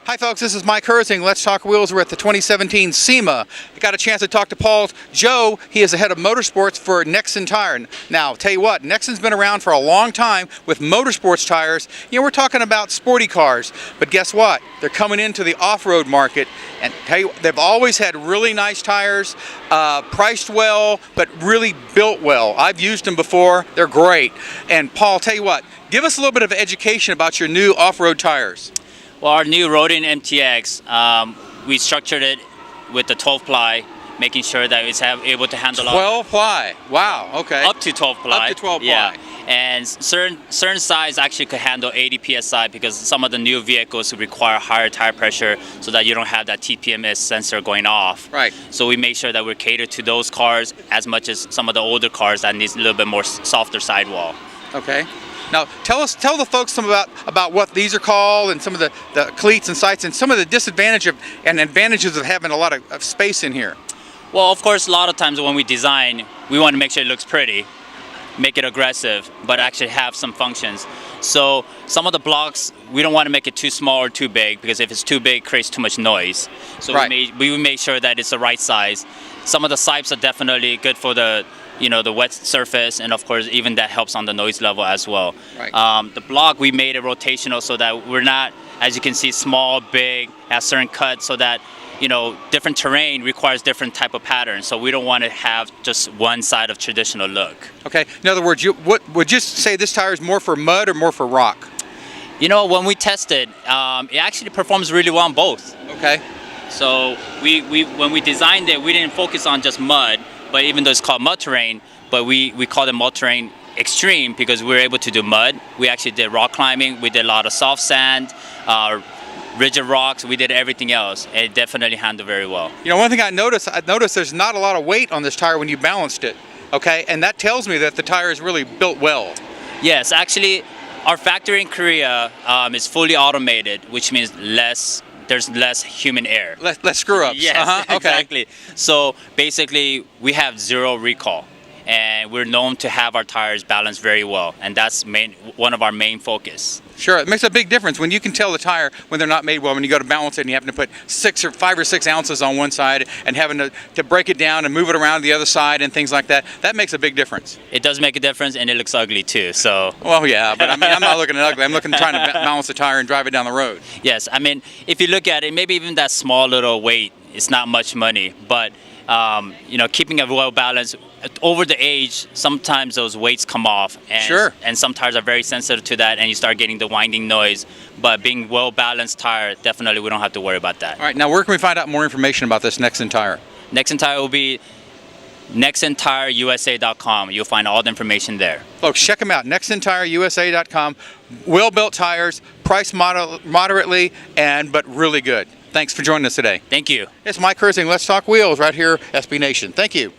Hi folks, this is Mike Herzing. Let's Talk Wheels. We're at the 2017 SEMA. I got a chance to talk to Paul Jho. He is the head of motorsports for NEXEN Tire. Now, tell you what, NEXEN's been around for a long time with motorsports tires. You know, we're talking about sporty cars, but guess what? They're coming into the off-road market, and tell you, they've always had really nice tires, priced well, but really built well. I've used them before. They're great. And Paul, tell you what, give us a little bit of education about your new off-road tires. Well, our new Rodin MTX, we structured it with the 12 ply, making sure that it's able to handle 12 ply. Wow. Okay. Up to 12 ply. Up to 12 ply. Yeah. And certain size actually could handle 80 psi because some of the new vehicles require higher tire pressure so that you don't have that TPMS sensor going off. Right. So we make sure that we cater to those cars as much as some of the older cars that needs a little bit more softer sidewall. Okay. Now, tell the folks some about what these are called and some of the cleats and sights and some of the disadvantages and advantages of having a lot of space in here. Well, of course, a lot of times when we design, we want to make sure it looks pretty, make it aggressive, but actually have some functions. So some of the blocks, we don't want to make it too small or too big because if it's too big, it creates too much noise. So right. we make sure that it's the right size. Some of the sipes are definitely good for the wet surface, and of course even that helps on the noise level as well. Right. The block, we made it rotational so that we're not, as you can see, small, big, at certain cuts, so that different terrain requires different type of patterns. So we don't want to have just one side of traditional look. Okay. In other words, what would you say this tire is more for mud or more for rock? When we tested, it actually performs really well on both. Okay. So when we designed it, we didn't focus on just mud. But even though it's called mud terrain, but we call it mud terrain extreme because we were able to do mud. We actually did rock climbing. We did a lot of soft sand, rigid rocks. We did everything else. It definitely handled very well. One thing I noticed there's not a lot of weight on this tire when you balanced it. Okay, and that tells me that the tire is really built well. Yes, actually, our factory in Korea is fully automated, which means there's less human error. Less screw-ups. Yes, okay. Exactly. So basically, we have zero recall, and we're known to have our tires balanced very well, and that's one of our main focus. Sure, it makes a big difference when you can tell the tire when they're not made well. When you go to balance it and you happen to put 5 or 6 ounces on one side and having to break it down and move it around to the other side and things like that, that makes a big difference. It does make a difference, and it looks ugly too. So. Well, yeah, but I mean, I'm not looking at ugly. I'm trying to balance the tire and drive it down the road. Yes, I mean, if you look at it, maybe even that small little weight, it's not much money, but keeping it well balanced. Over the age, sometimes those weights come off, and, sure. And some tires are very sensitive to that, and you start getting the winding noise. But being well-balanced tire, definitely we don't have to worry about that. All right, now where can we find out more information about this NEXEN tire? NEXEN Tire will be NEXENTireUSA.com. You'll find all the information there. Folks, check them out, NEXENTireUSA.com. Well-built tires, priced moderately, but really good. Thanks for joining us today. Thank you. It's Mike Herzing, Let's Talk Wheels, right here, SB Nation. Thank you.